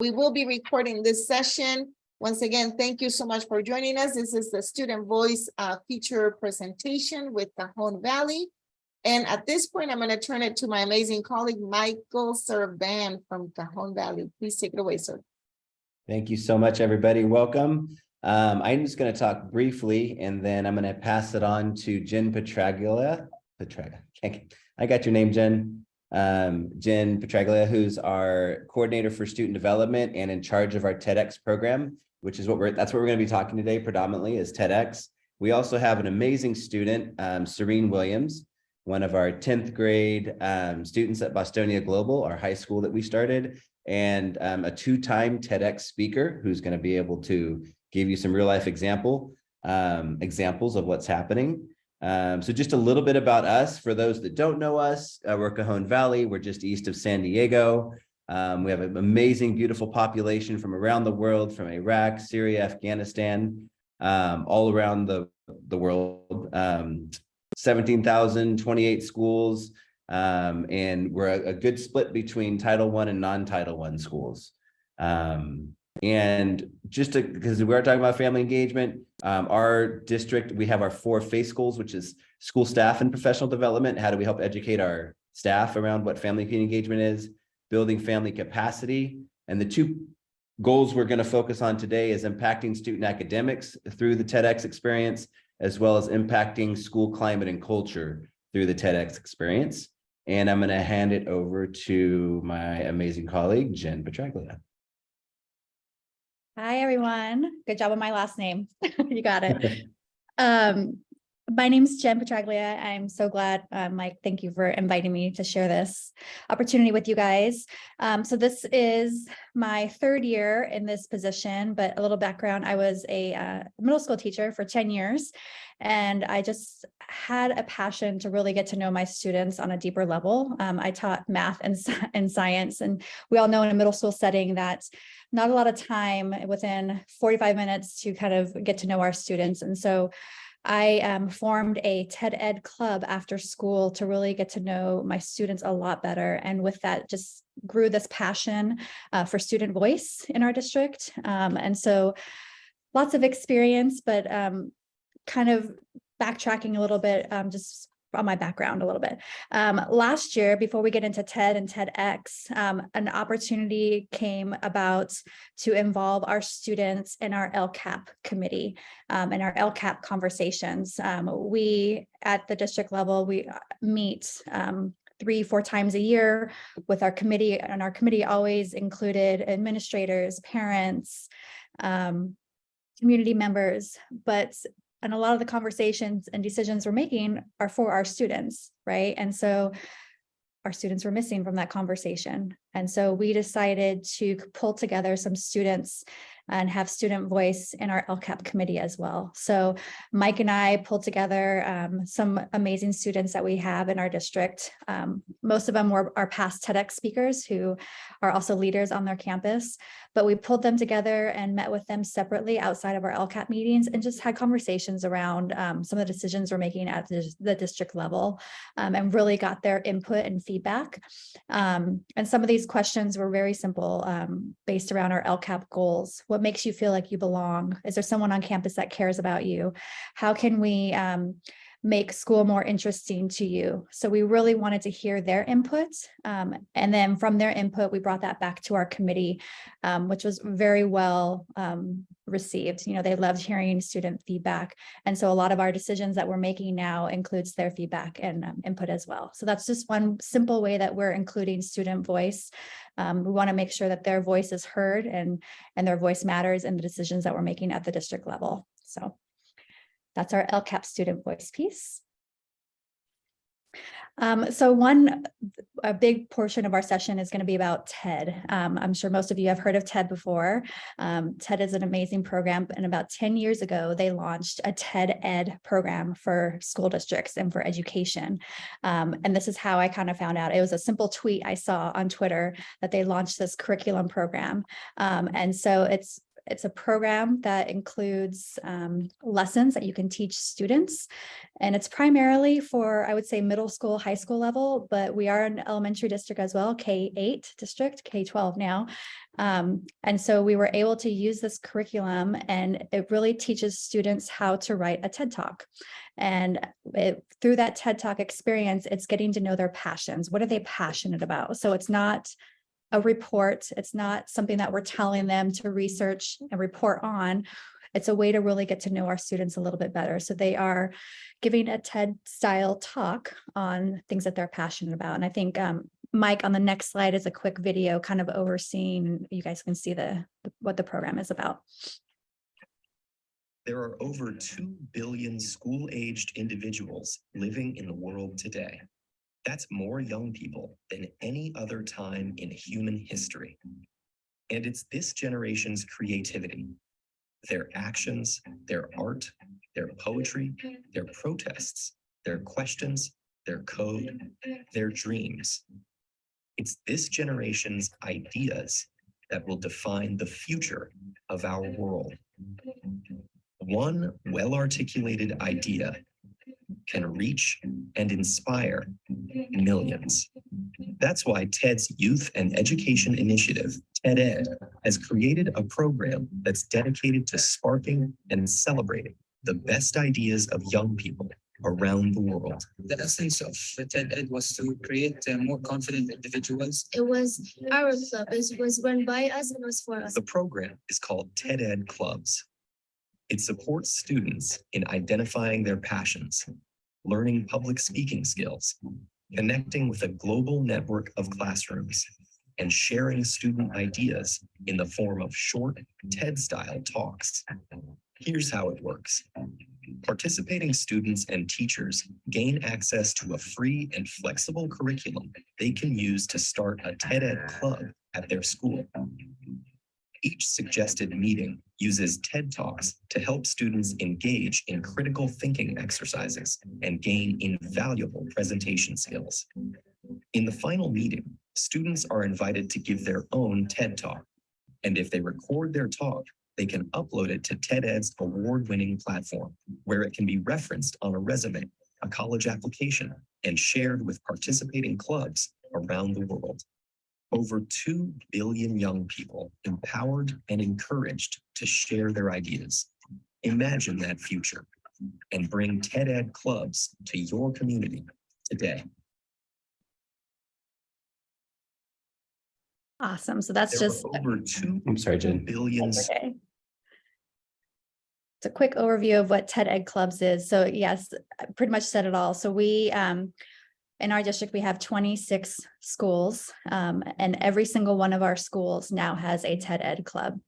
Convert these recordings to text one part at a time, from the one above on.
We will be recording this session. Once again, thank you so much for joining us. This is the Student Voice feature presentation with Cajon Valley. And at this point, I'm going to turn it to my amazing colleague, Michael Servan from Cajon Valley. Please take it away, sir. Thank you so much, everybody. Welcome. I'm just going to talk briefly, and then I'm going to pass it on to Jen Petraglia. I got your name, Jen. Jen Petraglia, who's our coordinator for student development and in charge of our TEDx program, which is that's what we're going to be talking today predominantly is TEDx. We also have an amazing student, Serene Williams, one of our 10th grade students at Bostonia Global, our high school that we started, and a two-time TEDx speaker who's going to be able to give you some real life examples of what's happening. So just a little bit about us. For those that don't know us, we're Cajon Valley. We're just east of San Diego. We have an amazing, beautiful population from around the world, from Iraq, Syria, Afghanistan, all around the world. 17,028 schools, and we're a good split between Title I and non-Title I schools. And just because we are talking about family engagement, our district, we have our 4 FACE goals, which is school staff and professional development. How do we help educate our staff around what family engagement is, building family capacity. And the 2 goals we're going to focus on today is impacting student academics through the TEDx experience, as well as impacting school climate and culture through the TEDx experience. And I'm going to hand it over to my amazing colleague, Jen Petraglia. Hi, everyone. Good job on my last name. You got it. My name is Jen Petraglia. I'm so glad, Mike, thank you for inviting me to share this opportunity with you guys. So this is my 3rd year in this position, but a little background, I was a middle school teacher for 10 years, and I just had a passion to really get to know my students on a deeper level. I taught math and science, and we all know in a middle school setting that not a lot of time within 45 minutes to kind of get to know our students. And so I formed a TED Ed club after school to really get to know my students a lot better. And with that, just grew this passion for student voice in our district. And so lots of experience, but kind of backtracking a little bit, just on my background a little bit. Last year, before we get into TED and TEDx, an opportunity came about to involve our students in our LCAP committee and our LCAP conversations. We, at the district level, we meet 3-4 times a year with our committee, and our committee always included administrators, parents, community members, and a lot of the conversations and decisions we're making are for our students, right? And so our students were missing from that conversation. And so we decided to pull together some students and have student voice in our LCAP committee as well. So Mike and I pulled together some amazing students that we have in our district. Most of them were our past TEDx speakers who are also leaders on their campus, but we pulled them together and met with them separately outside of our LCAP meetings and just had conversations around some of the decisions we're making at the district level, and really got their input and feedback. And some of these questions were very simple, based around our LCAP goals. What makes you feel like you belong? Is there someone on campus that cares about you? How can we make school more interesting to you? So we really wanted to hear their input. And then from their input, we brought that back to our committee, which was very well received. You know, they loved hearing student feedback. And so a lot of our decisions that we're making now includes their feedback and input as well. So that's just one simple way that we're including student voice. We want to make sure that their voice is heard and their voice matters in the decisions that we're making at the district level. So that's our LCAP student voice piece. So a big portion of our session is going to be about TED. I'm sure most of you have heard of TED before. TED is an amazing program, and about 10 years ago, they launched a TED Ed program for school districts and for education. And this is how I kind of found out. It was a simple tweet I saw on Twitter that they launched this curriculum program. And so it's it's a program that includes lessons that you can teach students. And it's primarily for, I would say, middle school, high school level, but we are an elementary district as well, K-8 district, K-12 now. And so we were able to use this curriculum, and it really teaches students how to write a TED Talk. And through that TED Talk experience, it's getting to know their passions. What are they passionate about? So it's not a report. It's not something that we're telling them to research and report on. It's a way to really get to know our students a little bit better. So they are giving a TED style talk on things that they're passionate about. And I think Mike, on the next slide is a quick video kind of overseeing. You guys can see what the program is about. There are over 2 billion school-aged individuals living in the world today. That's more young people than any other time in human history. And it's this generation's creativity, their actions, their art, their poetry, their protests, their questions, their code, their dreams. It's this generation's ideas that will define the future of our world. One well-articulated idea can reach and inspire millions. That's why TED's Youth and Education Initiative, TED-Ed, has created a program that's dedicated to sparking and celebrating the best ideas of young people around the world. The essence of TED-Ed was to create more confident individuals. It was our club. It was run by us and it was for us. The program is called TED-Ed Clubs. It supports students in identifying their passions, learning public speaking skills, connecting with a global network of classrooms, and sharing student ideas in the form of short TED-style talks. Here's how it works. Participating students and teachers gain access to a free and flexible curriculum they can use to start a TED-Ed club at their school. Each suggested meeting uses TED Talks to help students engage in critical thinking exercises and gain invaluable presentation skills. In the final meeting, students are invited to give their own TED Talk. And if they record their talk, they can upload it to TED-Ed's award-winning platform, where it can be referenced on a resume, a college application, and shared with participating clubs around the world. Over 2 billion young people empowered and encouraged to share their ideas. Imagine that future and bring TED-Ed clubs to your community today. Awesome. So that's There just are over 2 I'm sorry, Jen. billion. okay. It's a quick overview of what TED-Ed Clubs is. So yes, I pretty much said it all. So we, in our district, we have 26 schools, and every single one of our schools now has a TED-Ed club.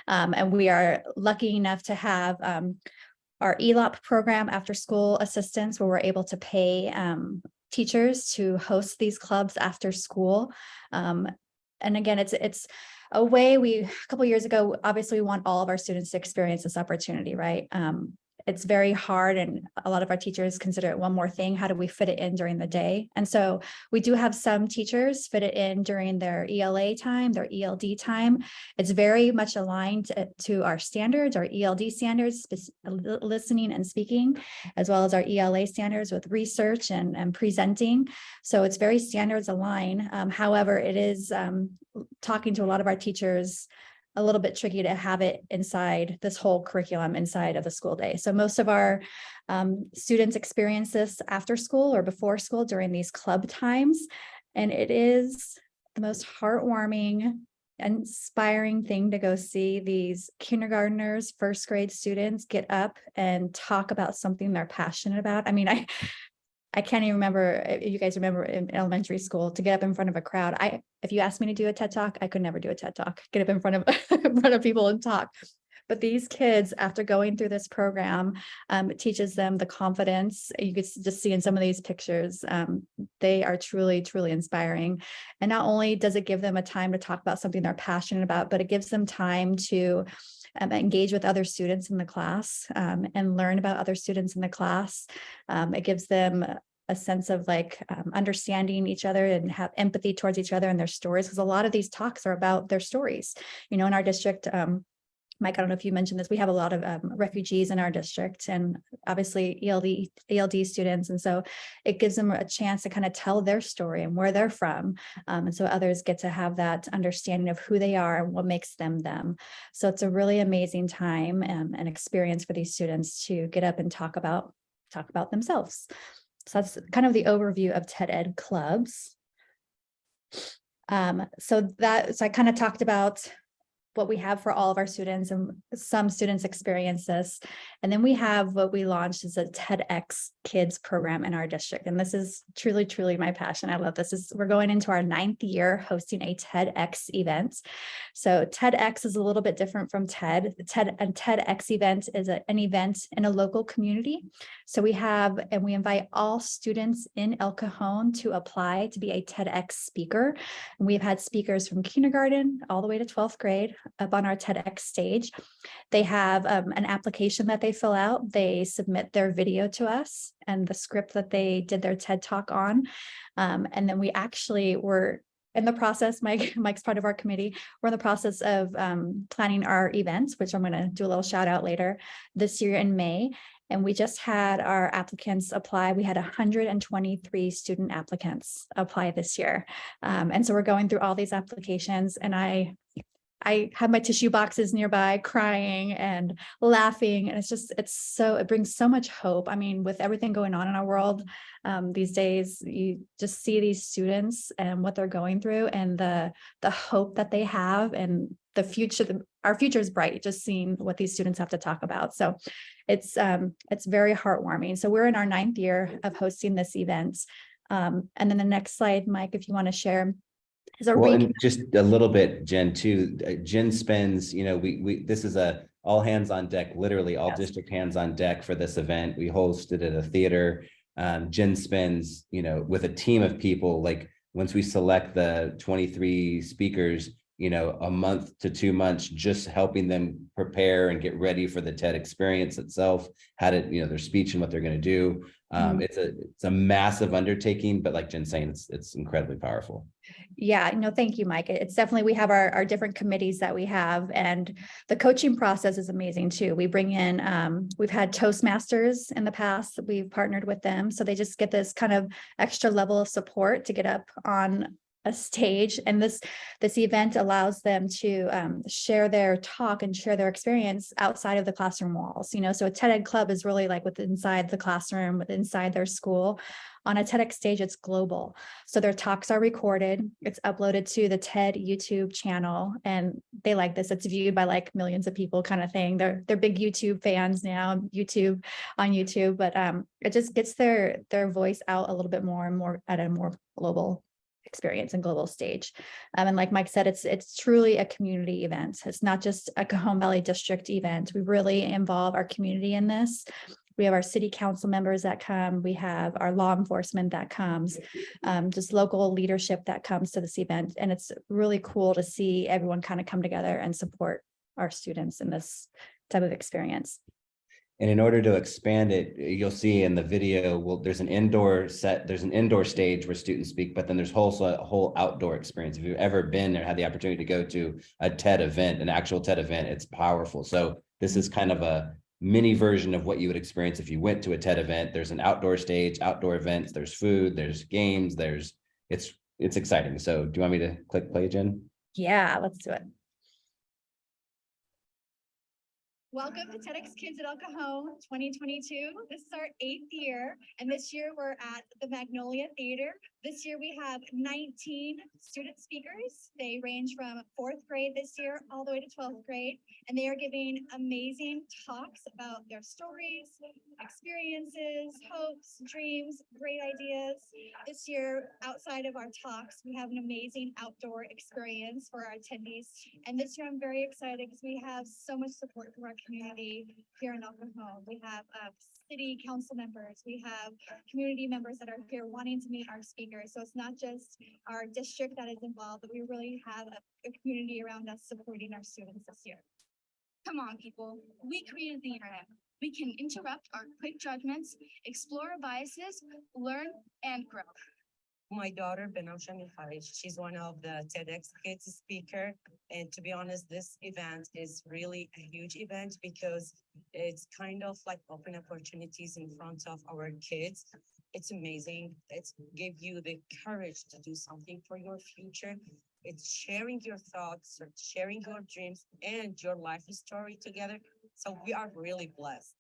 And we are lucky enough to have our ELOP program, after school assistance, where we're able to pay teachers to host these clubs after school. And again, it's a way a couple of years ago, obviously we want all of our students to experience this opportunity, right? It's very hard, and a lot of our teachers consider it one more thing. How do we fit it in during the day? And so we do have some teachers fit it in during their ELA time, their ELD time. It's very much aligned to our standards, our ELD standards, listening and speaking, as well as our ELA standards with research and presenting. So it's very standards aligned. However, it is talking to a lot of our teachers, a little bit tricky to have it inside this whole curriculum inside of the school day. So most of our students experience this after school or before school during these club times. And it is the most heartwarming, inspiring thing to go see these kindergartners, first grade students get up and talk about something they're passionate about. I mean, I can't even remember if you guys remember in elementary school to get up in front of a crowd. If you asked me to do a TED Talk, I could never do a TED Talk, get up in front of people and talk. But these kids, after going through this program, it teaches them the confidence. You could just see in some of these pictures, they are truly, truly inspiring. And not only does it give them a time to talk about something they're passionate about, but it gives them time to engage with other students in the class and learn about other students in the class. It gives them a sense of understanding each other and have empathy towards each other and their stories, because a lot of these talks are about their stories. You know, in our district, Mike, I don't know if you mentioned this, we have a lot of refugees in our district and obviously ELD students. And so it gives them a chance to kind of tell their story and where they're from. And so others get to have that understanding of who they are and what makes them them. So it's a really amazing time and experience for these students to get up and talk about themselves. So that's kind of the overview of TED Ed clubs. So I kind of talked about what we have for all of our students, and some students experience this. And then we have what we launched as a TEDx Kids program in our district. And this is truly, truly my passion. I love this. We're going into our 9th year hosting a TEDx event. So TEDx is a little bit different from TED. A TEDx event is an event in a local community. So we invite all students in El Cajon to apply to be a TEDx speaker. And we've had speakers from kindergarten all the way to 12th grade up on our TEDx stage. They have an application that they fill out. They submit their video to us and the script that they did their TED talk on. And then we actually were in the process, Mike's part of our committee, we're in the process of planning our events, which I'm going to do a little shout out later this year in May. And we just had our applicants apply. We had 123 student applicants apply this year. And so we're going through all these applications, and I have my tissue boxes nearby crying and laughing. And it brings so much hope. I mean, with everything going on in our world these days, you just see these students and what they're going through and the hope that they have and the future. Our future is bright, just seeing what these students have to talk about. So it's very heartwarming. So we're in our 9th year of hosting this event. And then the next slide, Mike, if you want to share. And just a little bit, Jen, too. Jen spends, this is a all hands on deck, literally all district hands on deck for this event. We hosted at a theater. Jen spends, with a team of people, like once we select the 23 speakers, a month to 2 months, just helping them prepare and get ready for the TED experience itself, how to, their speech and what they're going to do. It's a massive undertaking, but like Jen's saying, it's incredibly powerful. Yeah, thank you, Mike. It's definitely, we have our different committees that we have, and the coaching process is amazing too. We bring in, we've had Toastmasters in the past, we've partnered with them. So they just get this kind of extra level of support to get up on a stage. And this event allows them to share their talk and share their experience outside of the classroom walls. So a TED Ed club is really like inside the classroom, inside their school. On a TEDx stage, it's global. So their talks are recorded. It's uploaded to the TED YouTube channel, and they like this. It's viewed by like millions of people, kind of thing. They're big YouTube fans now, on YouTube, but it just gets their voice out a little bit more and more at a more global experience and global stage. And like Mike said, it's truly a community event. It's not just a Cajon Valley District event. We really involve our community in this. We have our city council members that come. We have our law enforcement that comes, just local leadership that comes to this event. And it's really cool to see everyone kind of come together and support our students in this type of experience. And in order to expand it, you'll see in the video, there's an indoor stage where students speak, but then there's also a whole outdoor experience. If you've ever been or had the opportunity to go to a TED event, an actual TED event, it's powerful. So this is kind of a mini version of what you would experience if you went to a TED event. There's an outdoor stage, outdoor events, there's food, there's games, it's exciting. So do you want me to click play, Jen? Yeah, let's do it. Welcome to TEDx Kids at El Cajon 2022. This is our 8th year, and this year we're at the Magnolia Theater. This year we have 19 student speakers. They range from 4th grade this year all the way to 12th grade, and they are giving amazing talks about their stories, experiences, hopes, dreams, great ideas. This year, outside of our talks, we have an amazing outdoor experience for our attendees. And this year I'm very excited because we have so much support from our community here in El Cajon. We have city council members, we have community members that are here wanting to meet our speakers. So it's not just our district that is involved, but we really have a community around us supporting our students this year. Come on, people. We created the internet. We can interrupt our quick judgments, explore our biases, learn, and grow. my daughter, Benamsha Mihai, she's one of the TEDx Kids speaker. And to be honest, this event is really a huge event because it's kind of like open opportunities in front of our kids. It's amazing. It's give you the courage to do something for your future. It's sharing your thoughts, or sharing your dreams and your life story together. So we are really blessed.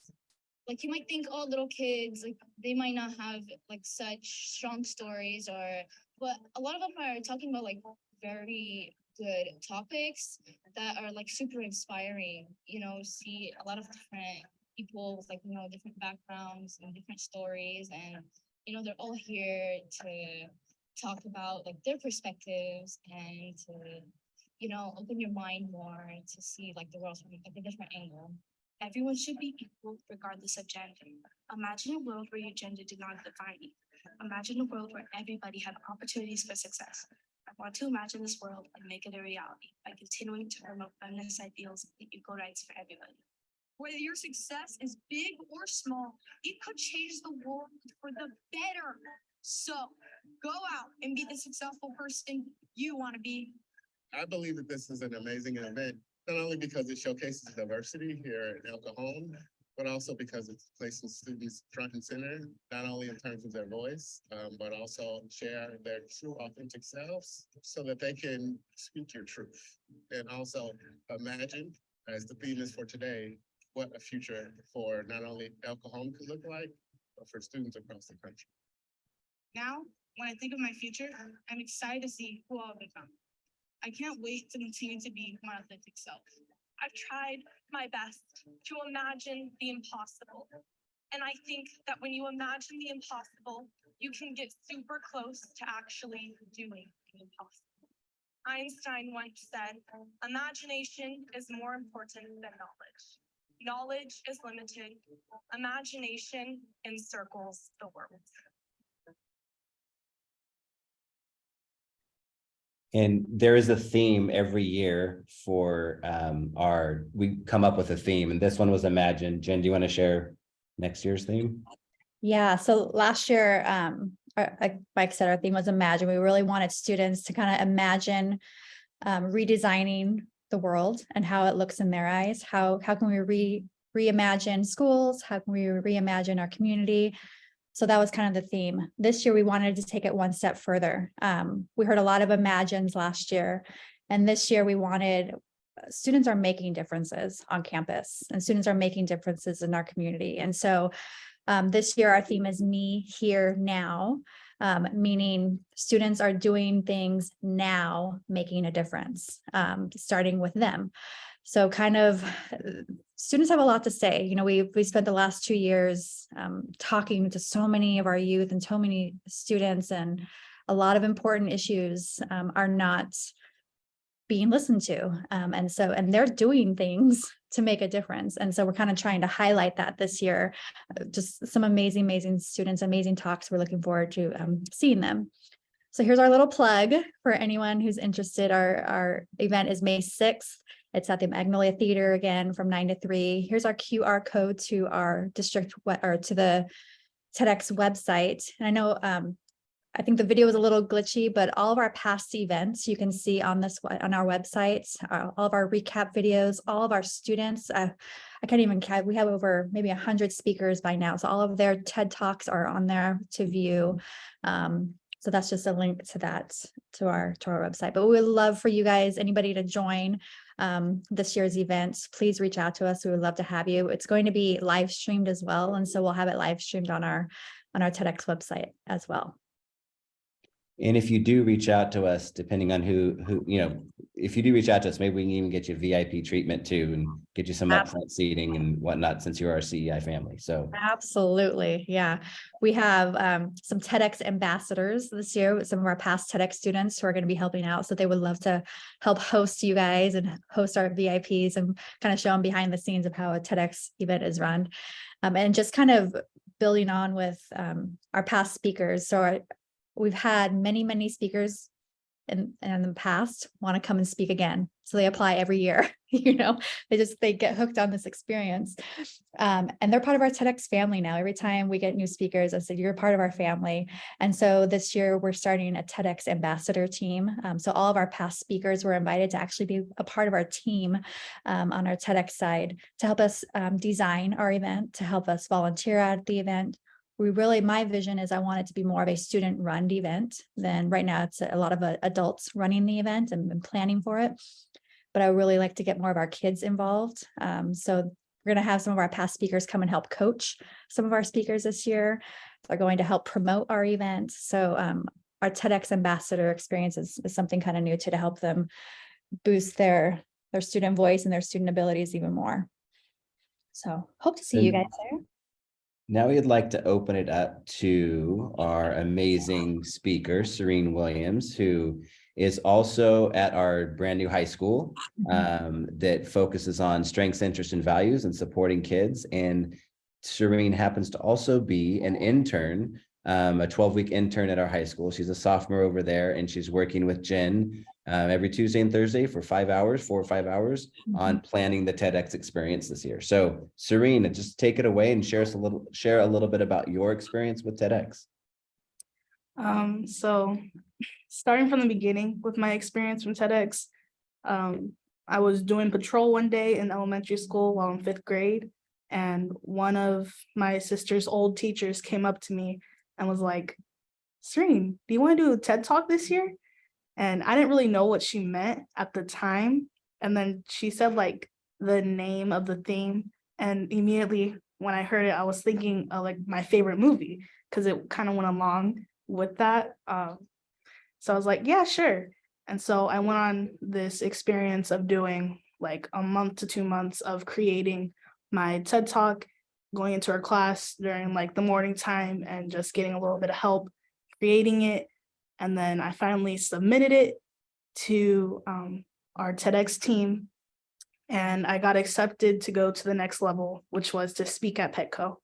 Like you might think, oh, little kids, like they might not have like such strong stories, but a lot of them are talking about like very good topics that are like super inspiring. See a lot of different people with like different backgrounds and different stories, and they're all here to talk about like their perspectives and to open your mind more to see like the world from like a different angle. Everyone should be equal regardless of gender. Imagine a world where your gender did not define you. Imagine a world where everybody had opportunities for success. I want to imagine this world and make it a reality by continuing to promote feminist ideals and equal rights for everybody. Whether your success is big or small, it could change the world for the better. So go out and be the successful person you want to be. I believe that this is an amazing event, not only because it showcases diversity here at El Cajon, but also because it places students front and center, not only in terms of their voice, but also share their true authentic selves so that they can speak your truth. And also imagine, as the theme is for today, what a future for not only El Cajon could look like, but for students across the country. Now, when I think of my future, I'm excited to see who I'll become. I can't wait to continue to be my authentic self. I've tried my best to imagine the impossible. And I think that when you imagine the impossible, you can get super close to actually doing the impossible. Einstein once said, imagination is more important than knowledge. Knowledge is limited. Imagination encircles the world. And there is a theme every year for we come up with a theme, and this one was Imagine. Jen, do you want to share next year's theme? Yeah, so last year, like Mike said, our theme was Imagine. We really wanted students to kind of imagine redesigning the world and how it looks in their eyes. How can we reimagine schools? How can we reimagine our community? So that was kind of the theme. This year, we wanted to take it one step further. We heard a lot of imagines last year, and this year we wanted, students are making differences on campus, and students are making differences in our community. And so this year, our theme is Me, Here, Now, meaning students are doing things now, making a difference, starting with them. So kind of students have a lot to say. We spent the last 2 years talking to so many of our youth and so many students, and a lot of important issues are not being listened to. And they're doing things to make a difference. And so we're kind of trying to highlight that this year. Just some amazing students, amazing talks. We're looking forward to seeing them. So here's our little plug for anyone who's interested. Our event is May 6th. It's at the Magnolia Theater again from 9 to 3. Here's our QR code to our district or to the TEDx website. And I know I think the video was a little glitchy, but all of our past events you can see on our website, all of our recap videos, all of our students. I can't even count. We have over maybe 100 speakers by now. So all of their TED Talks are on there to view. So that's just a link to that, to our website. But we would love for you guys, anybody to join this year's event. Please reach out to us. We would love to have you. It's going to be live streamed as well. And so we'll have it live streamed on our TEDx website as well. And if you do reach out to us, depending on who, if you do reach out to us, maybe we can even get you VIP treatment too, and get you some upfront seating and whatnot, since you're our CEI family. So absolutely. Yeah. We have some TEDx ambassadors this year with some of our past TEDx students who are going to be helping out. So they would love to help host you guys and host our VIPs and kind of show them behind the scenes of how a TEDx event is run. And just kind of building on with our past speakers. So we've had many speakers in the past want to come and speak again. So they apply every year, they get hooked on this experience. And they're part of our TEDx family now. Every time we get new speakers, I said, you're part of our family. And so this year we're starting a TEDx ambassador team. So all of our past speakers were invited to actually be a part of our team on our TEDx side to help us design our event, to help us volunteer at the event. My vision is I want it to be more of a student run event than right now. It's a lot of adults running the event and planning for it. But I really like to get more of our kids involved. So we're going to have some of our past speakers come and help coach some of our speakers this year. They're going to help promote our event. So our TEDx ambassador experience is something kind of new to help them boost their student voice and their student abilities even more. So hope to see you guys there. Now we'd like to open it up to our amazing speaker, Serene Williams, who is also at our brand new high school that focuses on strengths, interests, and values and supporting kids. And Serene happens to also be an intern, a 12-week intern at our high school. She's a sophomore over there, and she's working with Jen every Tuesday and Thursday for 4 or 5 hours on planning the TEDx experience this year. So Serene, just take it away and share a little bit about your experience with TEDx. So starting from the beginning with my experience from TEDx, I was doing patrol one day in elementary school while in 5th grade, and one of my sister's old teachers came up to me and was like, Serene, do you want to do a TED Talk this year? And I didn't really know what she meant at the time. And then she said like the name of the theme. And immediately when I heard it, I was thinking of like my favorite movie because it kind of went along with that. So I was like, yeah, sure. And so I went on this experience of doing like a month to 2 months of creating my TED Talk, going into our class during like the morning time and just getting a little bit of help creating it. And then I finally submitted it to our TEDx team, and I got accepted to go to the next level, which was to speak at Petco.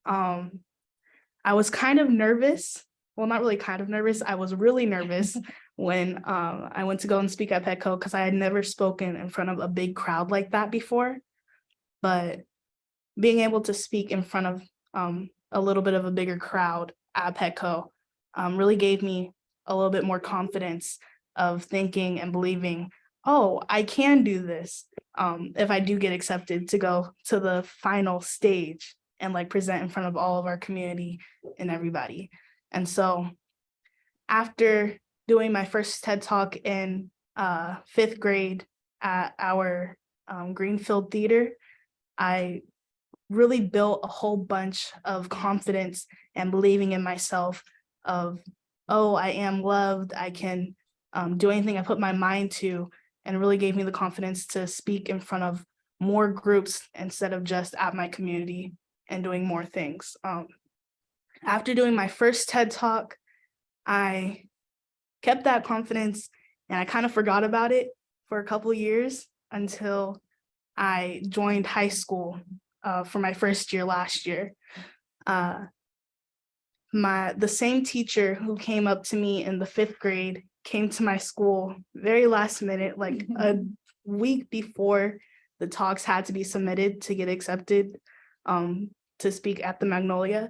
I was kind of nervous. Well, not really kind of nervous. I was really nervous when I went to go and speak at Petco because I had never spoken in front of a big crowd like that before. But being able to speak in front of a little bit of a bigger crowd at Petco really gave me a little bit more confidence of thinking and believing, oh, I can do this if I do get accepted to go to the final stage and like present in front of all of our community and everybody. And so after doing my first TED Talk in 5th grade at our Greenfield Theater, I really built a whole bunch of confidence and believing in myself of, oh, I am loved. I can do anything I put my mind to, and really gave me the confidence to speak in front of more groups instead of just at my community and doing more things. After doing my first TED Talk, I kept that confidence and I kind of forgot about it for a couple of years until I joined high school for my first year last year. The same teacher who came up to me in the 5th grade came to my school very last minute, like a week before the talks had to be submitted to get accepted to speak at the Magnolia.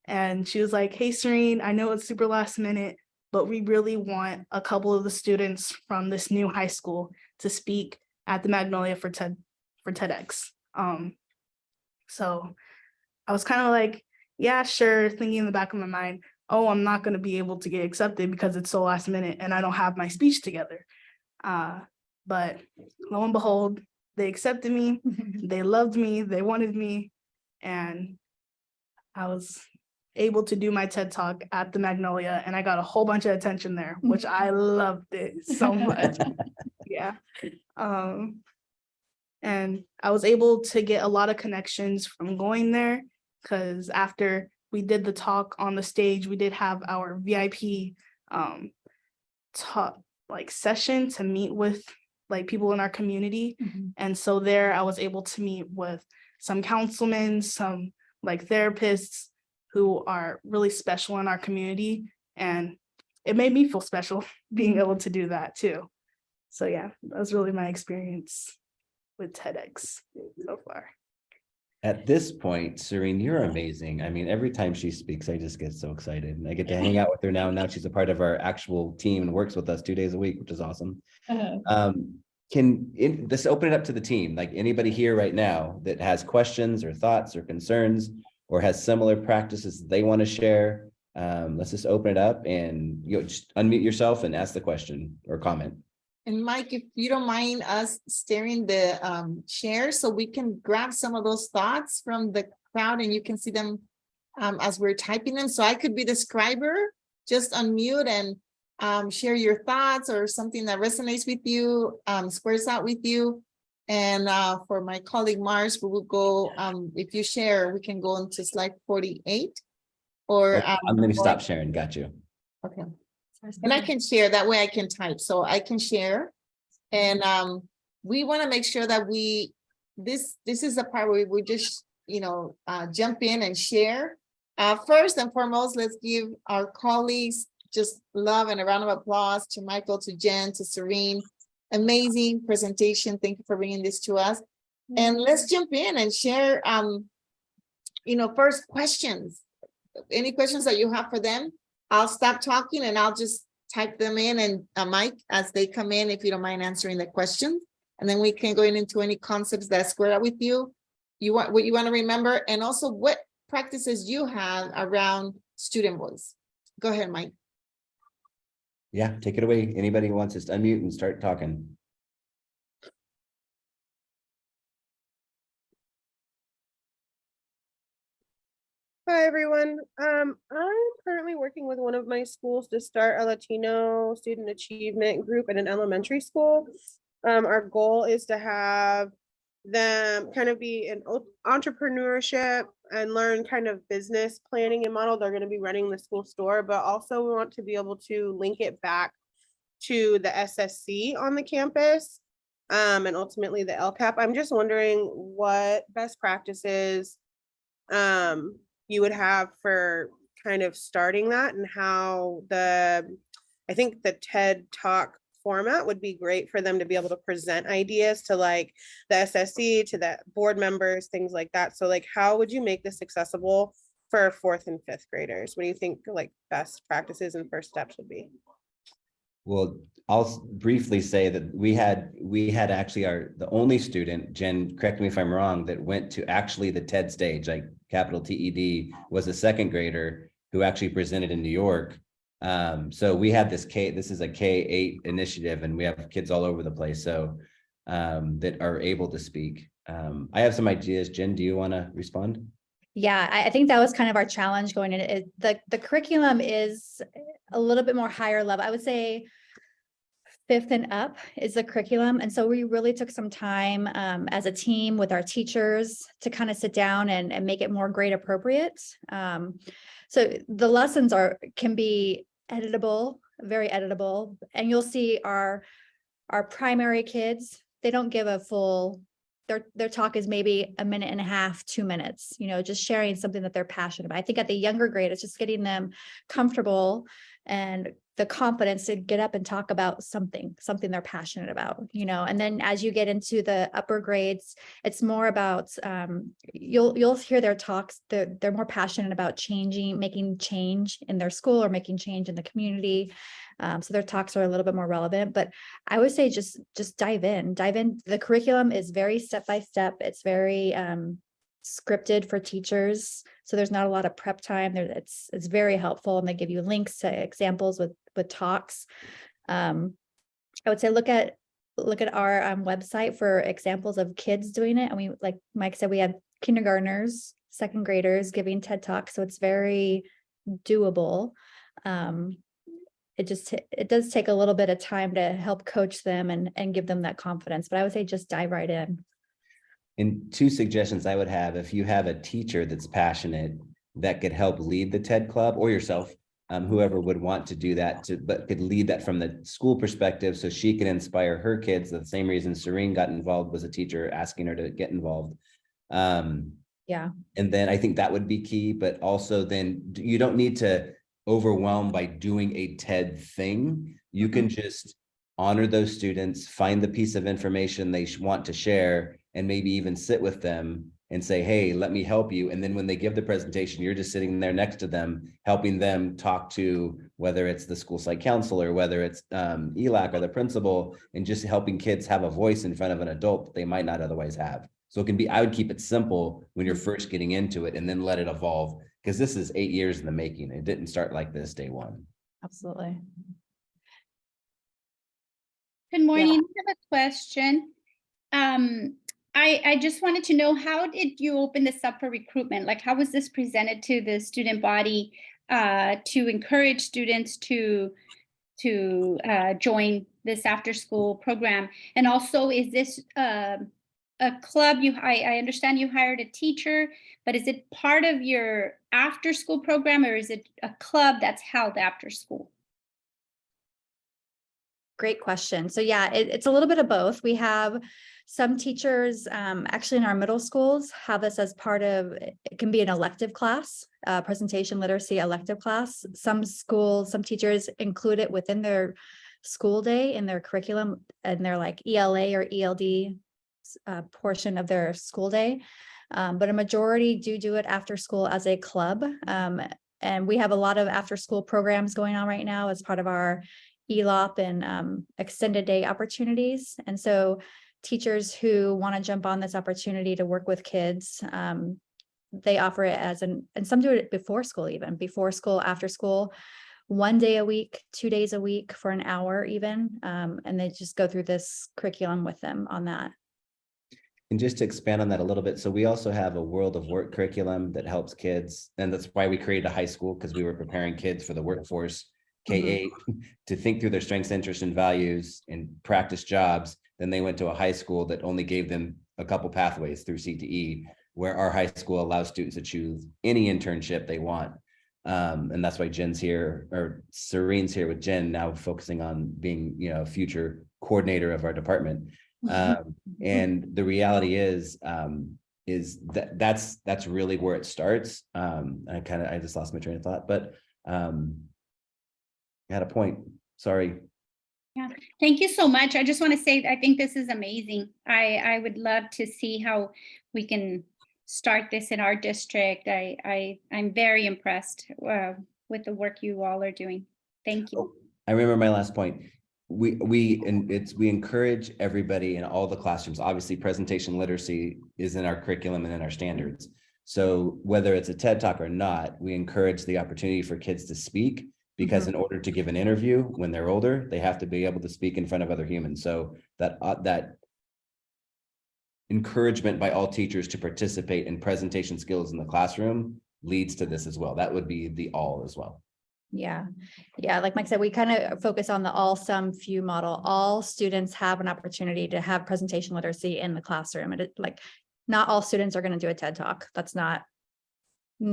And she was like, hey, Serene, I know it's super last minute, but we really want a couple of the students from this new high school to speak at the Magnolia for TEDx. So I was kind of like, yeah, sure, thinking in the back of my mind, oh, I'm not going to be able to get accepted because it's so last minute and I don't have my speech together. But lo and behold, they accepted me, they loved me, they wanted me, and I was able to do my TED Talk at the Magnolia, and I got a whole bunch of attention there, which I loved it so much. Yeah. And I was able to get a lot of connections from going there, because after we did the talk on the stage, we did have our VIP talk like session to meet with like people in our community. And so there I was able to meet with some councilmen, some like therapists who are really special in our community. And it made me feel special being able to do that too. So yeah, that was really my experience with TEDx so far. At this point, Serene, you're amazing. I mean, every time she speaks, I just get so excited, and I get to hang out with her now. Now she's a part of our actual team and works with us 2 days a week, which is awesome. Let's open it up to the team, like anybody here right now that has questions or thoughts or concerns or has similar practices they want to share. Let's just open it up, and just unmute yourself and ask the question or comment. And Mike, if you don't mind us sharing the share so we can grab some of those thoughts from the crowd and you can see them as we're typing them. So I could be the scriber, just unmute and share your thoughts or something that resonates with you, squares out with you. And for my colleague Mars, we will go, if you share, we can go into slide 48. Or Okay, I'm going to stop sharing. Got you. Okay. And I can share, that way I can type, so I can share. And we want to make sure that this is the part where we just, jump in and share. First and foremost, let's give our colleagues just love and a round of applause to Michael, to Jen, to Serene. Amazing presentation. Thank you for bringing this to us. And let's jump in and share, first questions. Any questions that you have for them? I'll stop talking and I'll just type them in, and Mike, as they come in, if you don't mind answering the questions, and then we can go into any concepts that square out with you. What you want to remember, and also what practices you have around student voice. Go ahead, Mike. Yeah, take it away. Anybody who wants us to unmute and start talking. Hi, everyone. I'm currently working with one of my schools to start a Latino student achievement group at an elementary school. Our goal is to have them kind of be an entrepreneurship and learn kind of business planning and model. They're going to be running the school store, but also we want to be able to link it back to the SSC on the campus, and ultimately the LCAP. I'm just wondering what best practices you would have for kind of starting that, and how I think the TED Talk format would be great for them to be able to present ideas to like the SSC, to the board members, things like that. So like, how would you make this accessible for 4th and 5th graders? What do you think like best practices and first steps would be? Well, I'll briefly say that we had actually the only student, Jen, correct me if I'm wrong, that went to actually the TED stage, like capital TED, was a 2nd grader who actually presented in New York. So we had this is a K-8 initiative, and we have kids all over the place, so that are able to speak. I have some ideas. Jen, do you want to respond? Yeah, I think that was kind of our challenge going in. The curriculum is a little bit more higher level. I would say 5th and up is the curriculum. And so we really took some time as a team with our teachers to kind of sit down and make it more grade appropriate. So the lessons can be editable, very editable. And you'll see our primary kids, they don't give a full, their talk is maybe 1.5 minutes, 2 minutes, just sharing something that they're passionate about. I think at the younger grade, it's just getting them comfortable and the confidence to get up and talk about something they're passionate about, and then as you get into the upper grades, it's more about, you'll hear their talks. They're more passionate about making change in their school or making change in the community. So their talks are a little bit more relevant, but I would say just dive in. The curriculum is very step-by-step. It's very scripted for teachers. So there's not a lot of prep time there. It's very helpful. And they give you links to examples with talks. I would say, look at our website for examples of kids doing it. And we, like Mike said, we have kindergartners, 2nd graders giving TED Talks. So it's very doable. It does take a little bit of time to help coach them and give them that confidence, but I would say just dive right in. And 2 suggestions I would have, if you have a teacher that's passionate that could help lead the TED Club, or yourself, whoever would want to do that, but could lead that from the school perspective, so she can inspire her kids. The same reason Serene got involved was a teacher asking her to get involved. Yeah. And then I think that would be key, but also then you don't need to overwhelmed by doing a TED thing. You can just honor those students, find the piece of information they want to share, and maybe even sit with them and say, hey, let me help you. And then when they give the presentation, you're just sitting there next to them, helping them talk to whether it's the school site counselor, whether it's ELAC or the principal, and just helping kids have a voice in front of an adult that they might not otherwise have. So it can be, I would keep it simple when you're first getting into it and then let it evolve, because this is 8 years in the making. It didn't start like this day one. Absolutely. Good morning. I have a question. I just wanted to know, how did you open this up for recruitment? Like, how was this presented to the student body to encourage students to join this after school program? And also, is this a club? I understand you hired a teacher, but is it part of your after school program, or is it a club that's held after school? Great question. So yeah, it's a little bit of both. We have some teachers, actually in our middle schools, have this as part of, it can be an elective class, presentation literacy elective class. Some schools, some teachers include it within their school day in their curriculum and their like ELA or ELD portion of their school day. But a majority do it after school as a club. And we have a lot of after school programs going on right now as part of our ELOP and extended day opportunities. And so teachers who want to jump on this opportunity to work with kids, they offer it as and some do it before school, even before school, after school, 1 day a week, 2 days a week for an hour even. And they just go through this curriculum with them on that. And just to expand on that a little bit, so we also have a world of work curriculum that helps kids. And that's why we created a high school, because we were preparing kids for the workforce, K-8, to think through their strengths, interests, and values and practice jobs. Then they went to a high school that only gave them a couple pathways through CTE, where our high school allows students to choose any internship they want. And that's why Jen's here, or Serene's here with Jen, now focusing on being, a future coordinator of our department. And the reality is that's really where it starts. I just lost my train of thought, but I had a point. Sorry. Yeah, thank you so much. I just want to say, I think this is amazing. I would love to see how we can start this in our district. I'm very impressed with the work you all are doing. Thank you. I remember my last point. We encourage everybody in all the classrooms. Obviously, presentation literacy is in our curriculum and in our standards. So whether it's a TED Talk or not, we encourage the opportunity for kids to speak, because in order to give an interview when they're older, they have to be able to speak in front of other humans. So that encouragement by all teachers to participate in presentation skills in the classroom leads to this as well. That would be the all as well. Yeah. Like Mike said, we kind of focus on the all, some, few model. All students have an opportunity to have presentation literacy in the classroom. And like, not all students are going to do a TED Talk. That's not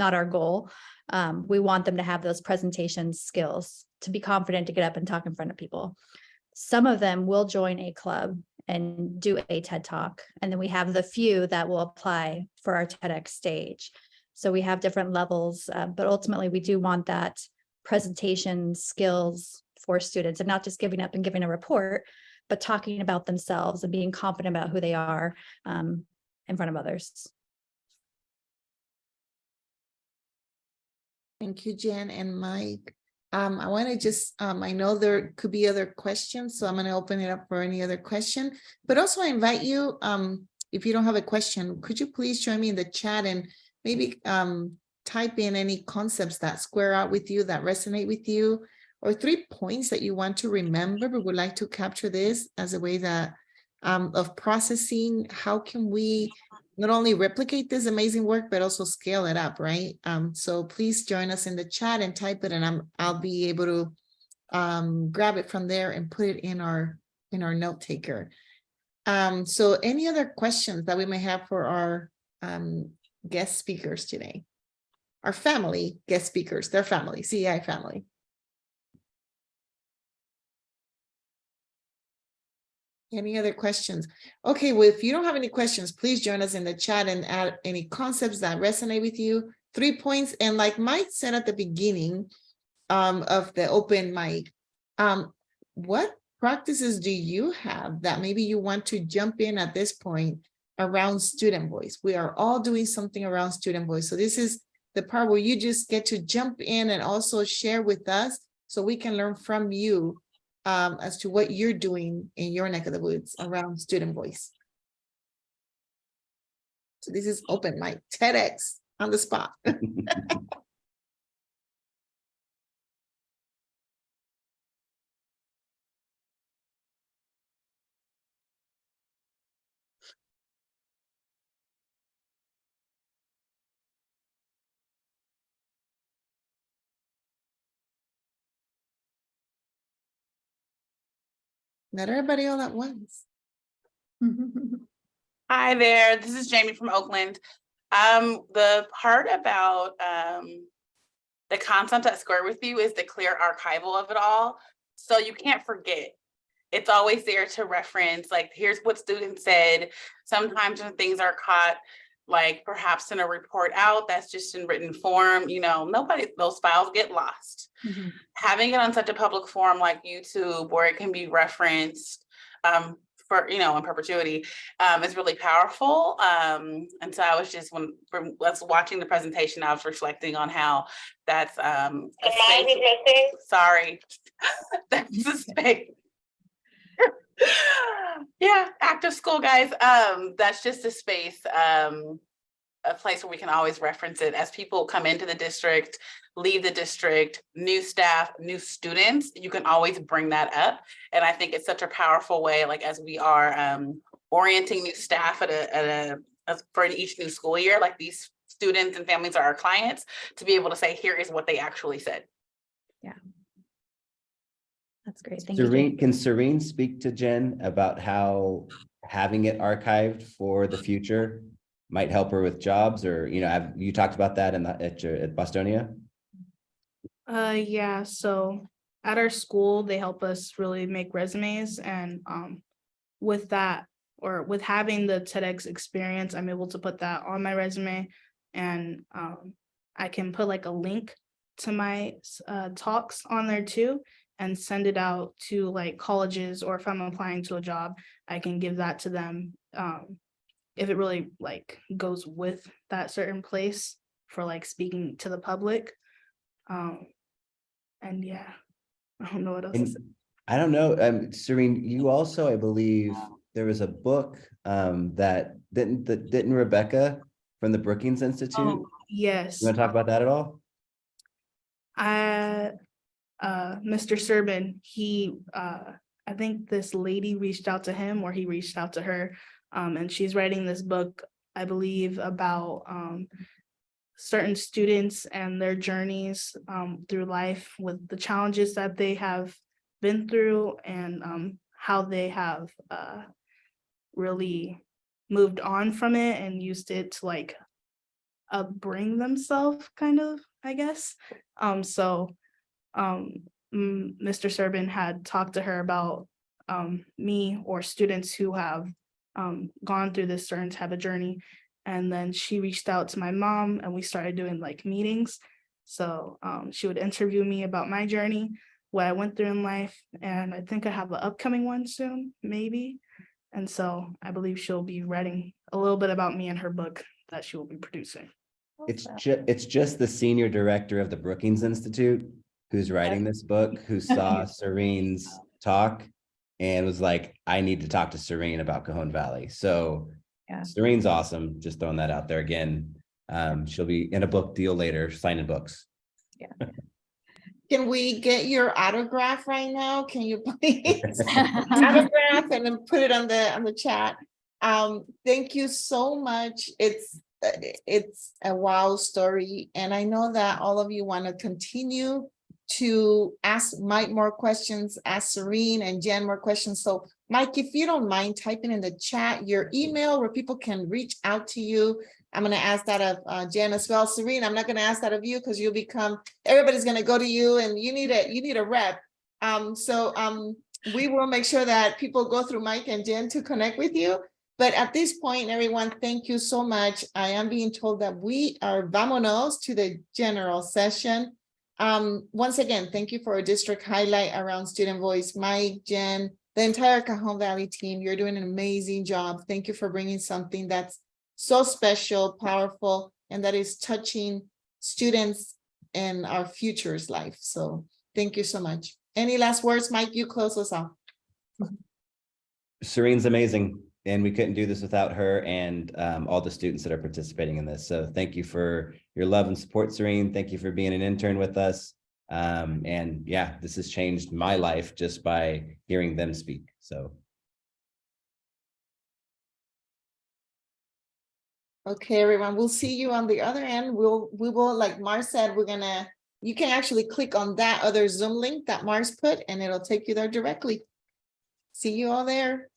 our goal. We want them to have those presentation skills to be confident to get up and talk in front of people. Some of them will join a club and do a TED Talk. And then we have the few that will apply for our TEDx stage. So we have different levels, but ultimately we do want that presentation skills for students, and not just giving up and giving a report, but talking about themselves and being confident about who they are in front of others. Thank you, Jen and Mike. I want to just, I know there could be other questions, so I'm going to open it up for any other question, but also I invite you, if you don't have a question, could you please join me in the chat and maybe type in any concepts that square out with you, that resonate with you, or 3 points that you want to remember, but would like to capture this as a way that of processing. How can we not only replicate this amazing work, but also scale it up, right? So please join us in the chat and type it, and I'll be able to grab it from there and put it in our note taker. So any other questions that we may have for our guest speakers today? Our family guest speakers, their family, CEI family. Any other questions? Okay, well, if you don't have any questions, please join us in the chat and add any concepts that resonate with you. 3 points, and like Mike said at the beginning, of the open mic. What practices do you have that maybe you want to jump in at this point around student voice? We are all doing something around student voice. So this is the part where you just get to jump in and also share with us so we can learn from you as to what you're doing in your neck of the woods around student voice. So this is open mic, TEDx on the spot. Not everybody all at once. Hi there, this is Jamie from Oakland. The part about the content that square with you is the clear archival of it all. So you can't forget. It's always there to reference, like, here's what students said. Sometimes when things are caught, like perhaps in a report out that's just in written form, you know, those files get lost. Having it on such a public forum like YouTube, where it can be referenced for, you know, in perpetuity, is really powerful. And so I was just, when I was watching the presentation, I was reflecting on how that's sorry, that's a space. Yeah, active school, guys. That's just a space, a place where we can always reference it as people come into the district, leave the district, new staff, new students. You can always bring that up, and I think it's such a powerful way. Like as we are orienting new staff for each new school year, like these students and families are our clients, to be able to say, here is what they actually said. Yeah. That's great. Thank you. Serene, can Serene speak to Jen about how having it archived for the future might help her with jobs, or, you know, have you talked about that at Bostonia? Yeah, so at our school, they help us really make resumes, and with that, or with having the TEDx experience, I'm able to put that on my resume, and I can put like a link to my talks on there too, and send it out to like colleges, or if I'm applying to a job, I can give that to them if it really like goes with that certain place for like speaking to the public. And yeah, I don't know what else to say. I don't know, Serene, you also, I believe there was a book that didn't Rebecca from the Brookings Institute? Oh, yes. You want to talk about that at all? Mr. Serban, he I think this lady reached out to him, or he reached out to her, and she's writing this book, I believe, about certain students and their journeys through life, with the challenges that they have been through, and how they have really moved on from it and used it to like upbring themselves, kind of, I guess. Mr. Serban had talked to her about me, or students who have gone through this certain type of journey. And then she reached out to my mom, and we started doing like meetings. So she would interview me about my journey, what I went through in life. And I think I have an upcoming one soon, maybe. And so I believe she'll be writing a little bit about me in her book that she will be producing. It's just the senior director of the Brookings Institute who's writing this book, who saw Serene's talk and was like, I need to talk to Serene about Cajon Valley. So yeah. Serene's awesome. Just throwing that out there again. She'll be in a book deal later, signing books. Yeah. Can we get your autograph right now? Can you please autograph and then put it on the chat? Thank you so much. It's a wow story, and I know that all of you want to continue to ask Mike more questions, ask Serene and Jen more questions. So Mike, if you don't mind typing in the chat your email where people can reach out to you. I'm going to ask that of Jen as well. Serene, I'm not going to ask that of you because you'll become, everybody's going to go to you, and you need a rep. We will make sure that people go through Mike and Jen to connect with you. But at this point, everyone, thank you so much. I am being told that we are vamonos to the general session. Once again, thank you for a district highlight around student voice. Mike, Jen, the entire Cajon Valley team, you're doing an amazing job. Thank you for bringing something that's so special, powerful, and that is touching students and our future's life. So thank you so much. Any last words, Mike? You close us off. Serene's amazing, and we couldn't do this without her and all the students that are participating in this. So thank you for your love and support, Serene. Thank you for being an intern with us. And yeah, this has changed my life just by hearing them speak. So. Okay, everyone, we'll see you on the other end. We will, like Mars said, you can actually click on that other Zoom link that Mars put, and it'll take you there directly. See you all there.